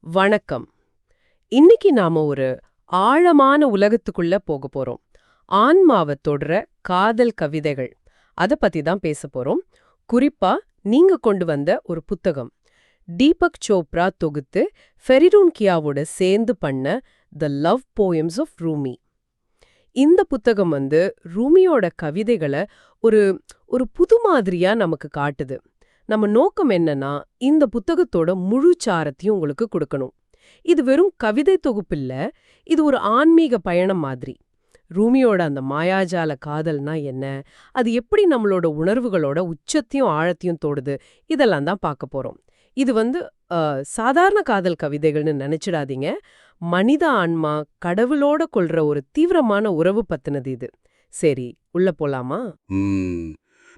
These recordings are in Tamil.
வணக்கம். இன்னைக்கு நாம ஒரு ஆழமான உலகத்துக்குள்ள போக போறோம். ஆன்மாவை தொடுற காதல் கவிதைகள் அத பத்தி தான் பேச போறோம். குறிப்பா நீங்க கொண்டு வந்த ஒரு புத்தகம் தீபக் சோப்ரா தொகுத்து ஃபெரிடூன் கியாவோட சேர்ந்து பண்ண the love poems of Rumi. இந்த புத்தகம் ரூமியோட கவிதைகளை ஒரு ஒரு புது மாதிரியா நமக்கு காட்டுது. நம்ம நோக்கம் என்னன்னா, இந்த புத்தகத்தோட முழு சாரத்தையும் உங்களுக்கு கொடுக்கணும். இது வெறும் கவிதை தொகுப்பில்ல, இது ஒரு ஆன்மீக பயணம் மாதிரி. ரூமியோட அந்த மாயாஜால காதல்னா என்ன, அது எப்படி நம்மளோட உணர்வுகளோட உச்சத்தையும் ஆழத்தையும் தொடுது, இதெல்லாம் தான் பார்க்க போறோம். இது சாதாரண காதல் கவிதைகள்னு நினைச்சிடாதீங்க. மனித ஆன்மா கடவுளோட கொள்ற ஒரு தீவிரமான உறவு பத்தினது இது. சரி, உள்ள போலாமா?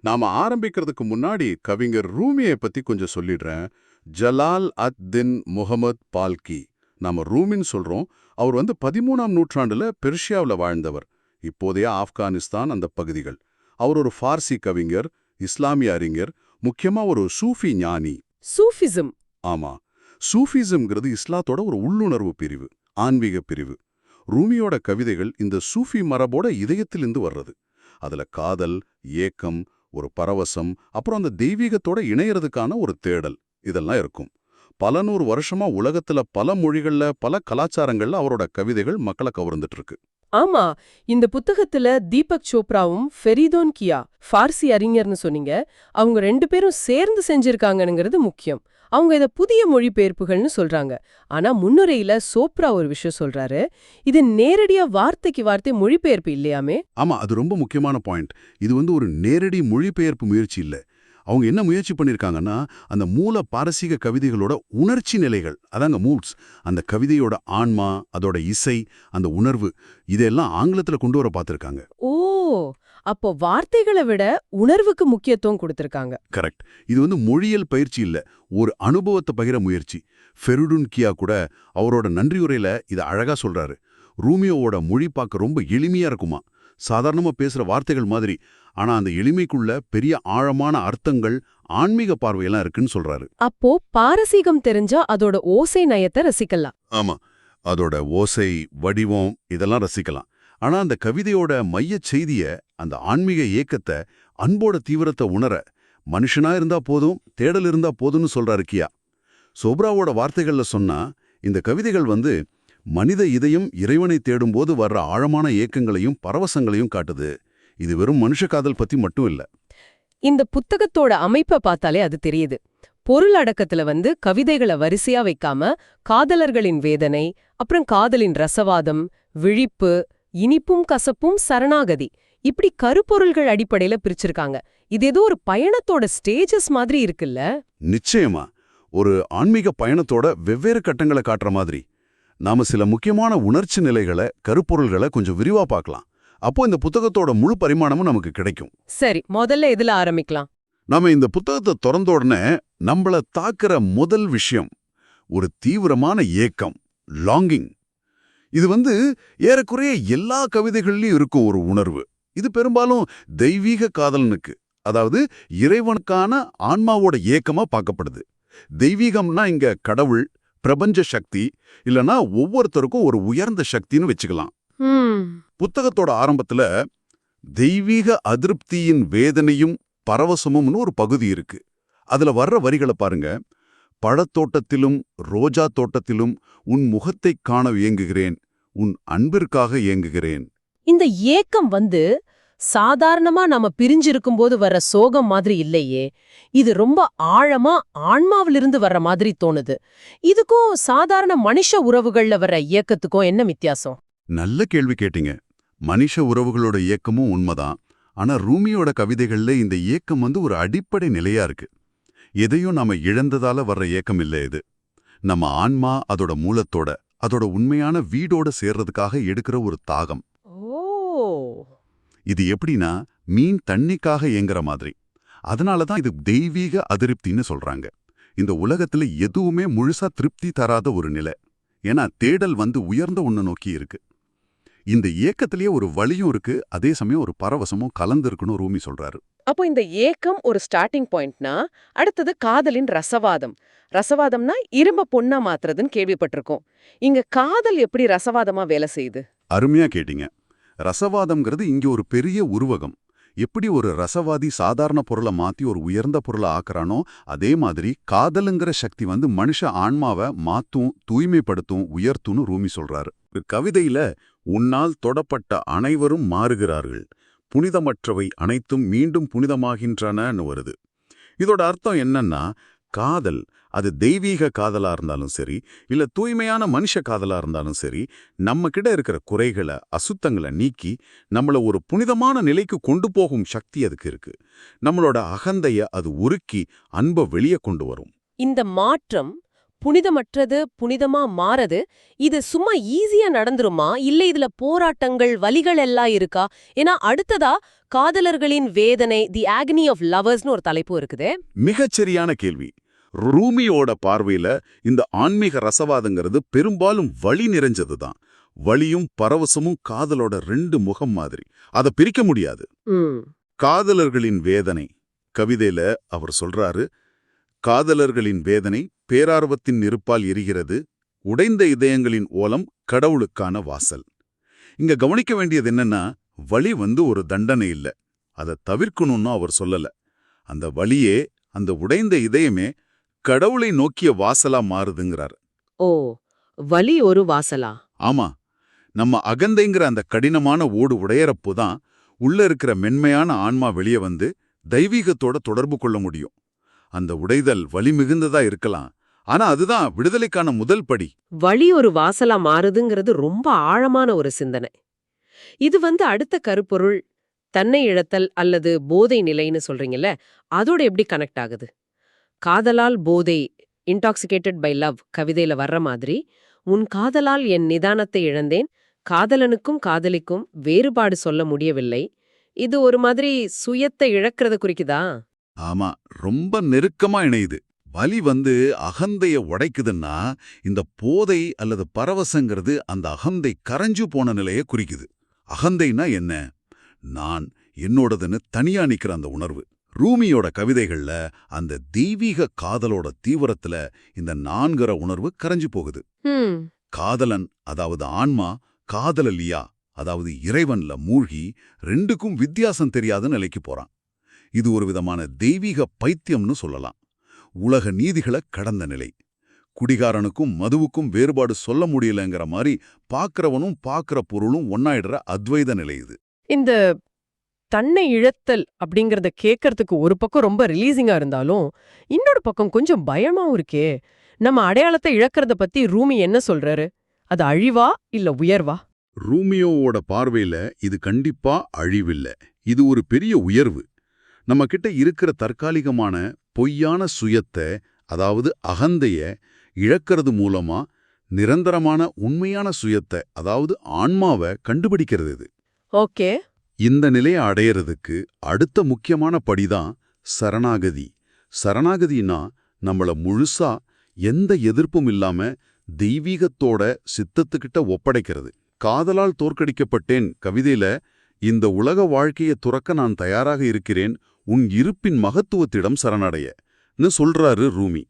நாம ஆரம்பிக்கிறதுக்கு முன்னாடி கவிஞர் ரூமியை பத்தி கொஞ்சம் சொல்லிடுறேன். ஜலால் அத் தின் முகமது பால்கி. நாம ரூமின்னு சொல்றோம். அவர் 13ஆம் நூற்றாண்டுல பெர்ஷியாவில் வாழ்ந்தவர். இப்போதைய ஆப்கானிஸ்தான் அந்த பகுதிகள். அவர் ஒரு ஃபார்சி கவிஞர், இஸ்லாமிய அறிஞர், முக்கியமா ஒரு சூஃபி ஞானி. சூஃபிசம். ஆமா, சூஃபிசம்ங்கிறது இஸ்லாத்தோட ஒரு உள்ளுணர்வு பிரிவு, ஆன்மீக பிரிவு. ரூமியோட கவிதைகள் இந்த சூஃபி மரபோட இதயத்திலிருந்து வர்றது. அதுல காதல், ஏக்கம், ஒரு பரவசம், அப்புறம் அந்த தெய்வீகத்தோட இணையறதுக்கான ஒரு தேடல், இதெல்லாம் இருக்கும். பல நூறு வருஷமா உலகத்துல பல மொழிகள்ல பல கலாச்சாரங்கள்ல அவரோட கவிதைகள் மக்களை கவர்ந்துட்டு இருக்கு. ஆமா, இந்த புத்தகத்துல தீபக் சோப்ராவும் ஃபெரிடூன் கியா, ஃபார்சி அறிஞர்னு சொன்னீங்க, அவங்க 2 பேரும் சேர்ந்து செஞ்சிருக்காங்கங்கிறது முக்கியம். அவங்க இத புதிய மொழிபெயர்ப்புகள்னு சொல்றாங்க. ஆனா முன்னுரையில சோப்ரா ஒரு விஷயம் சொல்றாரு, இது நேரடியா வார்த்தைக்கு வார்த்தை மொழிபெயர்ப்பு இல்லையாமே. ஆமா, அது ரொம்ப முக்கியமான பாயிண்ட். இது ஒரு நேரடி மொழிபெயர்ப்பு முயற்சி இல்ல. அவங்க என்ன முயற்சி பண்ணிருக்காங்கன்னா, அந்த மூல பாரசீக கவிதைகளோட உணர்ச்சி நிலைகள், அதாங்க மூட்ஸ், அந்த கவிதையோட ஆன்மா, அதோட இசை, அந்த உணர்வு, இதெல்லாம் ஆங்கிலத்துல கொண்டு வர பார்த்திருக்காங்க. ஓ, அப்போ வார்த்தைகளை விட உணர்வுக்கு முக்கியத்துவம் கொடுத்திருக்காங்க. கரெக்ட். இது மொழியியல் பயிற்சி இல்ல, ஒரு அனுபவத்தை பகிர முயற்சி. ஃபெரிடூன் கியா கூட அவரோட நன்றியுரையில இதை அழகா சொல்றாரு. ரூமியோவோட மொழி பார்க்க ரொம்ப எளிமையா இருக்குமா, சாதாரணமா பேசுற வார்த்தைகள் மாதிரி. ஆனா அந்த எளிமைக்குள்ள பெரிய ஆழமான அர்த்தங்கள், ஆன்மீக பார்வையெல்லாம் இருக்குன்னு சொல்றாரு. அப்போ பாரசீகம் தெரிஞ்சா அதோட ஓசை நயத்தை ரசிக்கலாம். ஆமா, அதோட ஓசை, வடிவம், இதெல்லாம் ரசிக்கலாம். ஆனா அந்த கவிதையோட மையச் செய்திய, அந்த ஆன்மீக ஏக்கத்தை, அன்போட தீவிரத்தை உணர மனுஷனா இருந்தா போதும், தேடல் இருந்தா போதும்னு சொல்றாரு கியா. சோப்ராவோட வார்த்தைகள்ல சொன்னா, இந்த கவிதைகள் மனித இதயம் இறைவனை தேடும்போது வர்ற ஆழமான ஏக்கங்களையும் பரவசங்களையும் காட்டுது. இது வெறும் மனுஷ காதல் பத்தி மட்டும் இல்ல. இந்த புத்தகத்தோட அமைப்பை பார்த்தாலே அது தெரியுது. பொருள் அடக்கத்துல கவிதைகளை வரிசையா வைக்காம காதலர்களின் வேதனை, அப்புறம் காதலின் ரசவாதம், விழிப்பு, இனிப்பும் கசப்பும், சரணாகதி, இப்படி கருப்பொருள்கள் அடிப்படையில பிரிச்சிருக்காங்க. இது ஏதோ ஒரு பயணத்தோட ஸ்டேஜஸ் மாதிரி இருக்குல்ல? நிச்சயமா, ஒரு ஆன்மீக பயணத்தோட வெவ்வேறு கட்டங்களை காட்டுற மாதிரி. நாம சில முக்கியமான உணர்ச்சி நிலைகளை, கருப்பொருள்களை கொஞ்சம் விரிவா பார்க்கலாம். அப்போ இந்த புத்தகத்தோட முழு பரிமாணமும் நமக்கு கிடைக்கும். சரி, முதல்ல எதுல ஆரம்பிக்கலாம்? நாம இந்த புத்தகத்தை திறந்த உடனே நம்மள தாக்குற முதல் விஷயம் ஒரு தீவிரமான ஏக்கம், லாங்கிங். இது ஏறக்குறைய எல்லா கவிதைகள்லயும் இருக்கும் ஒரு உணர்வு. இது பெரும்பாலும் தெய்வீக காதலனுக்கு, அதாவது இறைவனுக்கான ஆன்மாவோட ஏக்கமா பார்க்கப்படுது. தெய்வீகம்னா இங்க கடவுள், பிரபஞ்ச சக்தி, இல்லனா ஒவ்வொருத்தருக்கும் ஒரு உயர்ந்த சக்தின்னு வச்சுக்கலாம். புத்தகத்தோட ஆரம்பத்துல தெய்வீக அதிருப்தியின் வேதனையும் பரவசமும்னு ஒரு பகுதி இருக்கு. அதுல வர்ற வரிகளை பாருங்க. பழத்தோட்டத்திலும் ரோஜா தோட்டத்திலும் உன் முகத்தைக் காண ஏங்குகிறேன், உன் அன்பிற்காக ஏங்குகிறேன். இந்த ஏக்கம் சாதாரணமா நாம பிரிஞ்சிருக்கும் போது வர்ற சோகம் மாதிரி இல்லையே. இது ரொம்ப ஆழமா ஆன்மாவிலிருந்து வர்ற மாதிரி தோணுது. இதுக்கும் சாதாரண மனுஷ உறவுகள்ல வர்ற இயக்கத்துக்கும் என்ன வித்தியாசம்? நல்ல கேள்வி கேட்டீங்க. மனுஷ உறவுகளோட இயக்கமும் உண்மைதான். ஆனா ரூமியோட கவிதைகள்ல இந்த இயக்கம் ஒரு அடிப்படை நிலையா இருக்கு. எதையும் நாம இழந்ததால வர்ற ஏக்கம் இல்ல இது. நம்ம ஆன்மா அதோட மூலத்தோட, அதோட உண்மையான வீடோட சேர்றதுக்காக எடுக்கிற ஒரு தாகம். இது எப்படின்னா, மீன் தண்ணிக்காக ஏங்குற மாதிரி. அதனாலதான் இது தெய்வீக அதிருப்தின்னு சொல்றாங்க. இந்த உலகத்துல எதுவுமே முழுசா திருப்தி தராத ஒரு நிலை. ஏன்னா தேடல் உயர்ந்த ஒண்ணு நோக்கி இருக்கு. இந்த ஏக்கத்திலேயே ஒரு வலியும் இருக்கு, அதே சமயம் ஒரு பரவசமும் கலந்து இருக்குன்னு ரூமி சொல்றாரு. அப்போ இந்த ஏக்கம் ஒரு ஸ்டார்டிங் பாயிண்ட்னா, அடுத்தது காதலின் ரசவாதம். ரசவாதம்னா இரும்ப பொண்ணா மாத்துறதுன்னு கேள்விப்பட்டிருக்கோம். இங்க காதல் எப்படி ரசவாதமா வேலை செய்யுது? அருமையா கேட்டீங்க. ரசவாதம்ங்கிறது இங்க ஒரு பெரிய உருவகம். எப்படி ஒரு ரசவாதி சாதாரண பொருளை மாத்தி ஒரு உயர்ந்த பொருளை ஆக்குறானோ, அதே மாதிரி காதலுங்கிற சக்தி வந்து மனுஷ ஆன்மாவை மாத்தும், தூய்மைப்படுத்தும், உயர்த்தும்னு ரூமி சொல்றாரு. கவிதையில உன்னால் தொடப்பட்ட அனைவரும் மாறுகிறார்கள், புனிதமற்றவை அனைத்தும் மீண்டும் புனிதமாகின்றனன்னு வருது. இதோட அர்த்தம் என்னன்னா, காதல் அது தெய்வீக காதலா இருந்தாலும் சரி, இல்ல தூய்மையான மனுஷ காதலா இருந்தாலும் சரி, நம்ம கிட்ட இருக்கிற குறைகளை, அசுத்தங்களை நீக்கி நம்மள ஒரு புனிதமான நிலைக்கு கொண்டு போகும் சக்தி அதுக்கு இருக்கு. நம்மளோட அகந்தைய அது உருக்கி அன்பை வெளியே கொண்டு வரும். இந்த மாற்றம் புனிதமற்றது புனிதமா மாறது, இது சும்மா ஈஸியா நடந்துருமா? இல்ல இதுல போராட்டங்கள், வலிகள் எல்லாம் இருக்கா? ஏன்னா அடுத்ததா காதலர்களின் வேதனை, தி ஆகனி ஆஃப் லவர்ஸ்னு ஒரு தலைப்பு இருக்குதே. மிகச்சரியான கேள்வி. ரூமியோட பார்வையில இந்த ஆன்மீக ரசவாதங்கிறது பெரும்பாலும் வலி நிறைஞ்சதுதான். வலியும் பரவசமும் காதலோட 2 முகம் மாதிரி. அதை பிரிக்க முடியாது. காதலர்களின் வேதனை கவிதையில அவர் சொல்றாரு, காதலர்களின் வேதனை பேரார்வத்தின் நெருப்பால் எரிகிறது, உடைந்த இதயங்களின் ஓலம் கடவுளுக்கான வாசல். இங்க கவனிக்க வேண்டியது என்னன்னா, வலி வந்து ஒரு தண்டனை இல்ல, அதை தவிர்க்கணும்னு அவர் சொல்லல. அந்த வலியே, அந்த உடைந்த இதயமே கடவுளை நோக்கிய வாசலா மாறுதுங்கிறார். ஓ, வலி ஒரு வாசலா? ஆமா, நம்ம அகந்தைங்கிற அந்த கடினமான ஓடு உடையறப்போதான் உள்ள இருக்கிற மென்மையான ஆன்மா வெளியே வந்து தெய்வீகத்தோட தொடர்பு கொள்ள முடியும். அந்த உடைதல் வலி மிகுந்ததா இருக்கலாம், ஆனா அதுதான் விடுதலைக்கான முதல் படி. வலி ஒரு வாசலா மாறுதுங்கிறது ரொம்ப ஆழமான ஒரு சிந்தனை. இது வந்து அடுத்த கருப்பொருள் தன்னை இழத்தல் அல்லது போதை நிலைன்னு சொல்றீங்கல்ல, அதோட எப்படி கனெக்ட் ஆகுது? காதலால் போதை, இன்டாக்சிகேட்டட் பை லவ் கவிதையில வர்ற மாதிரி, உன் காதலால் என் நிதானத்தை இழந்தேன், காதலனுக்கும் காதலிக்கும் வேறுபாடு சொல்ல முடியவில்லை. இது ஒரு மாதிரி சுயத்தை இழக்கிறத குறிக்குதா? ஆமா, ரொம்ப நெருக்கமா இணையுது. வலி வந்து அகந்தைய உடைக்குதுன்னா, இந்த போதை அல்லது பரவசங்கிறது அந்த அகந்தை கரைஞ்சு போன நிலையை குறிக்குது. அகந்தைனா என்ன? நான் என்னோடதுன்னு தனியா நிக்கிற அந்த உணர்வு. ரூமியோட கவிதைகள்ல அந்த தெய்வீக காதலோட தீவிரத்துல இந்த நான்கிற உணர்வு கரைஞ்சு போகுது. காதலன் அதாவது ஆன்மா, காதலலியா அதாவது இறைவன்ல மூழ்கி 2க்கும் வித்தியாசம் தெரியாத நிலைக்கு போறான். இது ஒரு விதமான தெய்வீக பைத்தியம்னு சொல்லலாம். உலக நீதிகளை கடந்த நிலை. குடிகாரனுக்கும் மதுவுக்கும் வேறுபாடு சொல்ல முடியலங்கிற மாதிரி பாக்குறவனும் பாக்குற பொருளும் ஒன்னாயிடுற அத்வைத நிலை இது. இந்த தன்னை இழத்தல் அப்படிங்கறத கேட்கறதுக்கு ஒரு பக்கம் ரொம்ப ரிலீசிங்கா இருந்தாலும், இன்னொரு பக்கம் கொஞ்சம் பயமாவும் இருக்கே. நம்ம அடையாளத்தை இழக்கிறத பத்தி ரூமி என்ன சொல்றாரு? அது அழிவா இல்ல உயர்வா? ரூமியோவோட பார்வையில இது கண்டிப்பா அழிவில்ல, இது ஒரு பெரிய உயர்வு. நம்ம கிட்ட இருக்கிற தற்காலிகமான பொய்யான சுயத்தை, அதாவது அகந்தைய இழக்கிறது மூலமா நிரந்தரமான உண்மையான சுயத்தை, அதாவது ஆன்மாவை கண்டுபிடிக்கிறது இது. ஓகே. இந்த நிலையை அடையறதுக்கு அடுத்த முக்கியமான படிதான் சரணாகதி. சரணாகதினா நம்மள முழுசா எந்த எதிர்ப்பும் இல்லாம தெய்வீகத்தோட சித்தத்துக்கிட்ட ஒப்படைக்கிறது. காதலால் தோற்கடிக்கப்பட்டேன் கவிதையில இந்த உலக வாழ்க்கையை துறக்க நான் தயாராக இருக்கிறேன், உன் இருப்பின் மகத்துவத்திடம் சரணடைய சொல்றாரு ரூமி.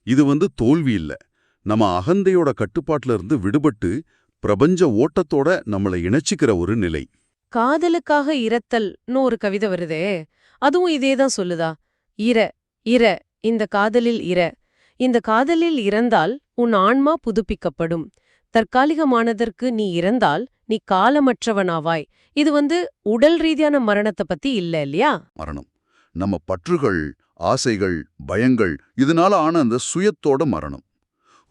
இது வந்து தோல்வி இல்ல, நம்ம அகந்தையோட கட்டுப்பாட்டுல இருந்து விடுபட்டு பிரபஞ்ச ஓட்டத்தோட நம்மளை இணைச்சிக்கிற ஒரு நிலை. காதலுக்காக இரத்தல்னு ஒரு கவிதை வருதே, அதுவும் இதேதான் சொல்லுதா? இர இந்த காதலில் இந்த காதலில் இறந்தால் உன் ஆன்மா புதுப்பிக்கப்படும், தற்காலிகமானதற்கு நீ இறந்தால் நீ காலமற்றவனாவாய். இது வந்து உடல் ரீதியான மரணத்தை பத்தி இல்ல இல்லையா? மரணம் நம்ம பற்றுகள், ஆசைகள், பயங்கள் இதனால ஆன அந்த சுயத்தோட மரணம்.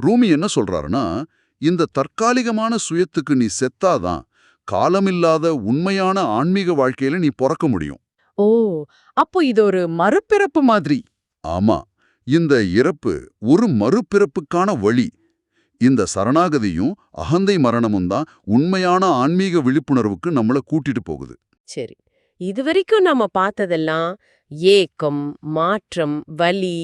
ரூமி என்ன சொல்றாருன்னா, இந்த தற்காலிகமான சுயத்துக்கு நீ செத்தாதான் காலமில்லாத உண்மையான ஆன்மீக வாழ்க்கையில நீ பிறக்க முடியும். ஓ, அப்போ இது ஒரு மறுபிறப்பு மாதிரி. ஆமா, இந்த இறப்பு ஒரு மறுபிறப்புக்கான வழி. இந்த சரணாகதியும் அகந்தை மரணமும் தான் உண்மையான ஆன்மீக விழிப்புணர்வுக்கு நம்மள கூட்டிட்டு போகுது. சரி, இதுவரைக்கும் நாம பார்த்ததெல்லாம் ஏக்கம், மாற்றம், வலி,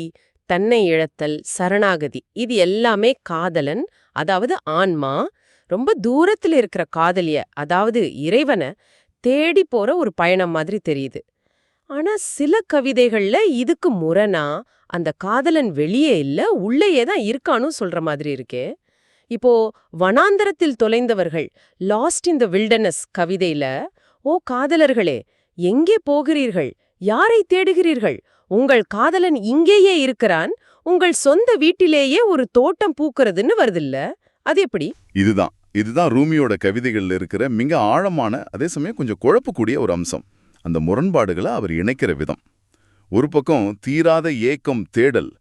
தன்னை இழத்தல், சரணாகதி. இது எல்லாமே காதலன், அதாவது ஆன்மா, ரொம்ப தூரத்துல இருக்கிற காதலிய, அதாவது இறைவனை தேடி போற ஒரு பயணம் மாதிரி தெரியுது. ஆனா சில கவிதைகள்ல இதுக்கு முரணா அந்த காதலன் வெளியே இல்ல உள்ளேயே தான் இருக்கான்னு சொல்ற மாதிரி இருக்கே. இப்போ வனாந்தரத்தில் தொலைந்தவர்கள், லாஸ்ட் இன் த வில்டர்னஸ் கவிதையில, ஓ காதலர்களே, எங்கே போகிறீர்கள், யாரை தேடுகிறீர்கள், உங்கள் காதலன் இங்கேயே இருக்கிறான், உங்கள் சொந்த வீட்டிலேயே ஒரு தோட்டம் பூக்கிறதுன்னு வருதில்ல, அது எப்படி? இதுதான் ரூமியோட கவிதைகள்ல இருக்கிற மிக ஆழமான, அதே சமயம் கொஞ்சம் குழப்பக்கூடிய ஒரு அம்சம். அந்த முரண்பாடுகளை அவர் இணைக்கிற விதம். ஒரு பக்கம் தீராத ஏக்கம், தேடல்.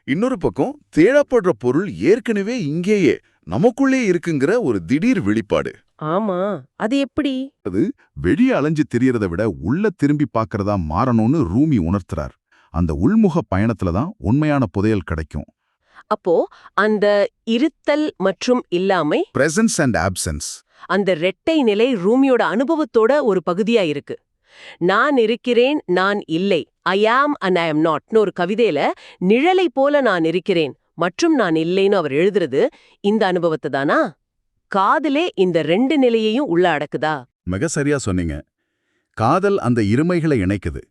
இன்னொரு பக்கம் தேடப்படுற பொருள் ஏற்கனவே இங்கேயே நமக்குள்ளே இருக்குங்கிற ஒரு திடீர் வெளிப்பாடு. ஆமா, அது எப்படி? அது வெளியே அலைஞ்சு தெரியறத விட உள்ள திரும்பி பார்க்கறதா மாறணும்னு ரூமி உணர்த்துறார். அந்த உள்முக பயணத்துல தான் உண்மையான புதையல் கிடைக்கும். அப்போ அந்த இருத்தல் மற்றும் இல்லாமை, பிரசன்ஸ் அண்ட் ஆப்சன்ஸ், அந்த ரெட்டை நிலை ரூமியோட அனுபவத்தோட ஒரு பகுதியா இருக்கு. நான் இருக்கிறேன், நான் இல்லை, ஐ ஆம் அண்ட் ஐ எம் நாட்னு ஒரு கவிதையில நிழலை போல நான் இருக்கிறேன் மற்றும் நான் இல்லைன்னு அவர் எழுதுறது இந்த அனுபவத்தை தானா? காதலே இந்த ரெண்டு நிலையையும் உள்ள அடக்குதா? மிக சரியா சொன்னீங்க. காதல் அந்த இருமைகளை இணைக்குது.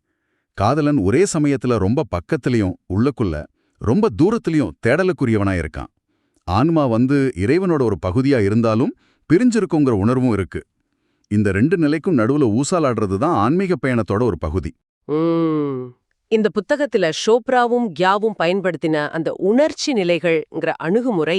காதலன் ஒரே சமயத்துல ரொம்ப பக்கத்திலையும் உள்ளுக்குள்ள ரொம்ப தூரத்திலையும் தேடலுக்குரியவனா இருக்கான். ஆன்மா இறைவனோட ஒரு பகுதியா இருந்தாலும் பிரிஞ்சிருக்குங்கிற உணர்வும் இருக்கு. இந்த ரெண்டு நிலைக்கும் நடுவுல ஊசாலாடுறது தான் ஆன்மீக பயணத்தோட ஒரு பகுதி. இந்த புத்தகத்துல ஷோப்ராவும் கியாவும் பயன்படுத்தின அந்த உணர்ச்சி நிலைகள்ங்கிற அணுகுமுறை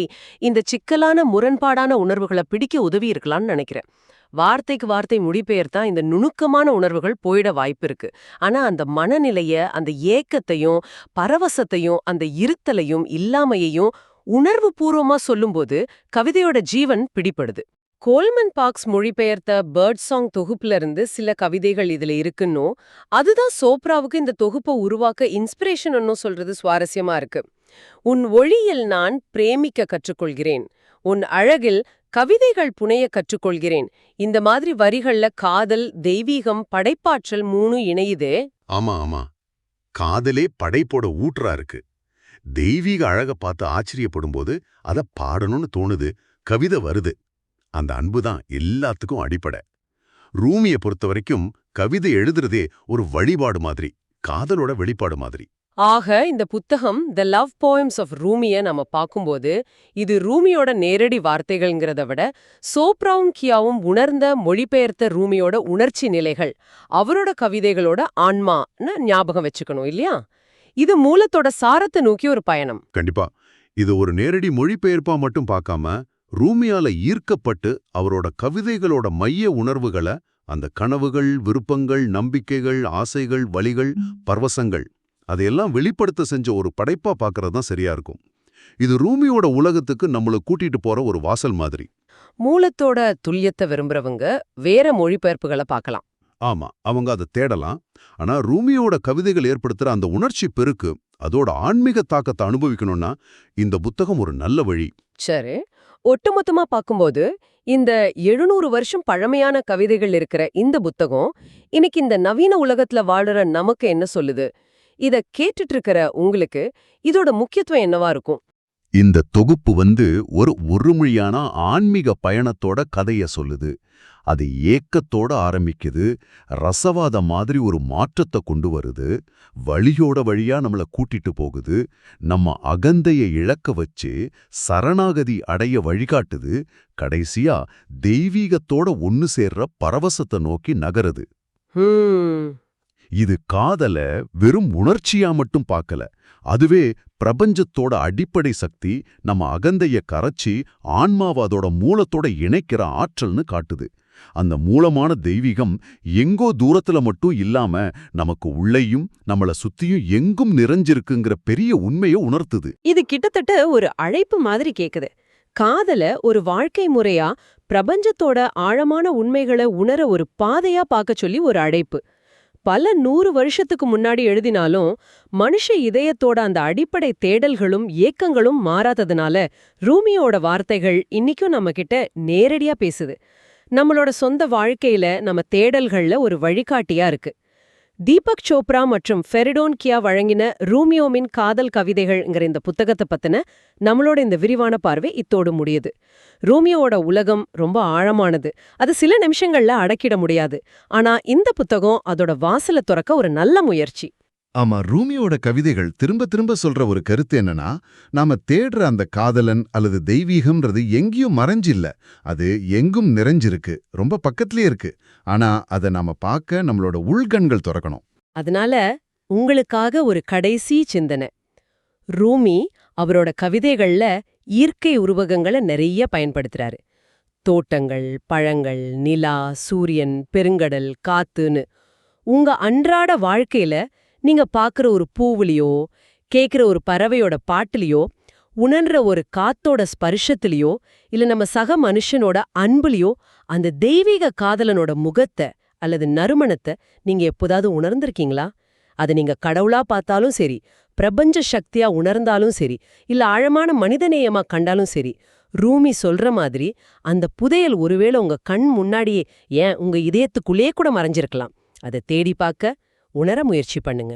இந்த சிக்கலான முரண்பாடான உணர்வுகளை பிடிக்க உதவி இருக்கலாம்னு நினைக்கிறேன். வார்த்தைக்கு வார்த்தை மொழிபெயர்த்தா இந்த நுணுக்கமான உணர்வுகள் போயிட வாய்ப்பு இருக்கு. ஆனா அந்த மனநிலைய, அந்த ஏக்கத்தையும் பரவசத்தையும் அந்த இருத்தலையும் இல்லாமையையும் உணர்வு பூர்வமா சொல்லும்போது கவிதையோட ஜீவன் பிடிப்படுது. கோல்மன் பார்க்ஸ் மொழிபெயர்த்த பேர்ட் சாங் தொகுப்புல இருந்து சில கவிதைகள் இதுல இருக்குன்னோ, அதுதான் சோப்ராவுக்கு இந்த தொகுப்பை உருவாக்க இன்ஸ்பிரேஷன் சொல்றது சுவாரஸ்யமா இருக்கு. உன் ஒளியில் நான் பிரேமிக்க கற்றுக்கொள்கிறேன், உன் அழகில் கவிதைகள் புனைய கற்றுக்கொள்கிறேன். இந்த மாதிரி வரிகள்ல காதல், தெய்வீகம், படைப்பாற்றல் மூணு இணையுதே. ஆமா, காதலே படைப்போட ஊற்றா இருக்கு. தெய்வீக அழக பார்த்து ஆச்சரியப்படும் போது அத பாடணும்னு தோணுது, கவிதை வருது. அந்த அன்புதான் எல்லாத்துக்கும் அடிப்படை. ரூமிய பொறுத்த வரைக்கும் கவிதை எழுதுறதே ஒரு வழிபாடு மாதிரி, காதலோட வெளிப்பாடு மாதிரி. ஆக இந்த புத்தகம் த லவ் போயம்ஸ் ஆஃப் ரூமிய நம்ம பார்க்கும்போது இது ரூமியோட நேரடி வார்த்தைகள்ங்கிறத விட சோப்ராவும் கியாவும் உணர்ந்த மொழிபெயர்த்த ரூமியோட உணர்ச்சி நிலைகள், அவரோட கவிதைகளோட ஆன்மான்னு ஞாபகம் வச்சுக்கணும் இல்லையா? இது மூலத்தோட சாரத்தை நோக்கி ஒரு பயணம். கண்டிப்பா. இது ஒரு நேரடி மொழிபெயர்ப்பா மட்டும் பார்க்காம, ரூமியால ஈர்க்கப்பட்டு அவரோட கவிதைகளோட மைய உணர்வுகளை, அந்த கனவுகள், விருப்பங்கள், நம்பிக்கைகள், ஆசைகள், வலிகள், பரவசங்கள், அதையெல்லாம் வெளிப்படுத்த செஞ்ச ஒரு படைப்பா பார்க்கறது தான் சரியா இருக்கும். இது ரூமியோட உலகத்துக்கு நம்மளை கூட்டிட்டு போற ஒரு வாசல் மாதிரி. மூலத்தோட துல்லியத்தை விரும்புறவங்க வேற மொழிபெயர்ப்புகளை பார்க்கலாம். ஆமா, அவங்க அதை தேடலாம். ஆனா ரூமியோட கவிதைகள் ஏற்படுத்துற அந்த உணர்ச்சி பெருக்கு, அதோட ஆன்மீக தாக்கத்தை அனுபவிக்கணும்னா இந்த புத்தகம் ஒரு நல்ல வழி. சரி, ஒட்டுமொத்தமா பார்க்கும்போது இந்த 700 வருஷம் பழமையான கவிதைகள் இருக்கிற இந்த புத்தகம் இன்னைக்கு இந்த நவீன உலகத்துல வாழுற நமக்கு என்ன சொல்லுது? இத கேட்டுட்டு இருக்கிற உங்களுக்கு இதோட முக்கியத்துவம் என்னவா இருக்கும்? இந்த தொகுப்பு ஒரு ஒருமொழியான ஆன்மீக பயணத்தோட கதைய சொல்லுது. அது ஏக்கத்தோட ஆரம்பிக்குது, ரசவாத மாதிரி ஒரு மாற்றத்தை கொண்டு வருது, வழியோட வழியா நம்மள கூட்டிட்டு போகுது, நம்ம அகந்தையை இழக்க வச்சு சரணாகதி அடைய வழிகாட்டுது, கடைசியா தெய்வீகத்தோட ஒன்னு சேர்ற பரவசத்தை நோக்கி நகருது. இது காதல வெறும் உணர்ச்சியா மட்டும் பார்க்கல, அதுவே பிரபஞ்சத்தோட அடிப்படை சக்தி, நம்ம அகந்தைய கரைச்சி ஆன்மாவ அதோட மூலத்தோட இணைக்கிற ஆற்றல்னு காட்டுது. அந்த மூலமான தெய்வீகம் எங்கோ தூரத்துல மட்டும் இல்லாம நமக்கு உள்ளேயும் நம்மள சுத்தியும் எங்கும் நிறைஞ்சிருக்குங்கிற பெரிய உண்மையை உணர்த்துது. இது கிட்டத்தட்ட ஒரு அழைப்பு மாதிரி கேக்குது. காதல ஒரு வாழ்க்கை முறையா, பிரபஞ்சத்தோட ஆழமான உண்மைகளை உணர ஒரு பாதையா பார்க்க சொல்லி ஒரு அழைப்பு. பல 100 வருஷத்துக்கு முன்னாடி எழுதினாலும் மனுஷ இதயத்தோட அந்த அடிப்படை தேடல்களும் ஏக்கங்களும் மாறாததுனால ரூமியோட வார்த்தைகள் இன்னிக்கும் நம்ம கிட்ட நேரடியா பேசுது. நம்மளோட சொந்த வாழ்க்கையில நம்ம தேடல்கள்ல ஒரு வழிகாட்டியா இருக்கு. தீபக் சோப்ரா மற்றும் ஃபெரிடோன் கியா வழங்கின ரூமியோவின் காதல் கவிதைகள்ங்கிற இந்த புத்தகத்தை பத்தின நம்மளோட இந்த விரிவான பார்வை இத்தோடு முடியுது. ரூமியோவோட உலகம் ரொம்ப ஆழமானது, அது சில நிமிஷங்கள்ல அடக்கிட முடியாது. ஆனா இந்த புத்தகம் அதோட வாசலை துறக்க ஒரு நல்ல முயற்சி. ஆமா, ரூமியோட கவிதைகள் திரும்ப திரும்ப சொல்ற ஒரு கருத்து என்னன்னா, நாம தேடுற அந்த காதலன் அல்லது தெய்வீகம்ன்றது எங்கேயும் மறைஞ்சில்ல, அது எங்கும் நிறைஞ்சிருக்கு, ரொம்ப பக்கத்திலேயே இருக்கு. ஆனா அதை நாம பார்க்க நம்மளோட உள்கண்கள் திறக்கணும். அதனால உங்களுக்காக ஒரு கடைசி சிந்தனை. ரூமி அவரோட கவிதைகள்ல இயற்கை உருவகங்களை நிறைய பயன்படுத்துறாரு. தோட்டங்கள், பழங்கள், நிலா, சூரியன், பெருங்கடல், காத்துன்னு. உங்க அன்றாட வாழ்க்கையில நீங்க பாக்குற ஒரு பூவுலியோ, கேக்குற ஒரு பறவையோட பாட்டுலியோ, உணர்ற ஒரு காத்தோட ஸ்பர்ஷத்திலியோ, இல்ல நம்ம சக மனுஷனோட அன்புலியோ அந்த தெய்வீக காதலனோட முகத்தை அல்லது நறுமணத்தை நீங்க எப்போதாவது உணர்ந்திருக்கீங்களா? அதை நீங்க கடவுளா பார்த்தாலும் சரி, பிரபஞ்ச சக்தியா உணர்ந்தாலும் சரி, இல்ல ஆழமான மனிதநேயமா கண்டாலும் சரி, ரூமி சொல்ற மாதிரி அந்த புதையல் ஒருவேளை உங்க கண் முன்னாடியே, ஏன் உங்க இதயத்துக்குள்ளே கூட மறைஞ்சிருக்கலாம். அதை தேடி பார்க்க, உணர முயற்சி பண்ணுங்க.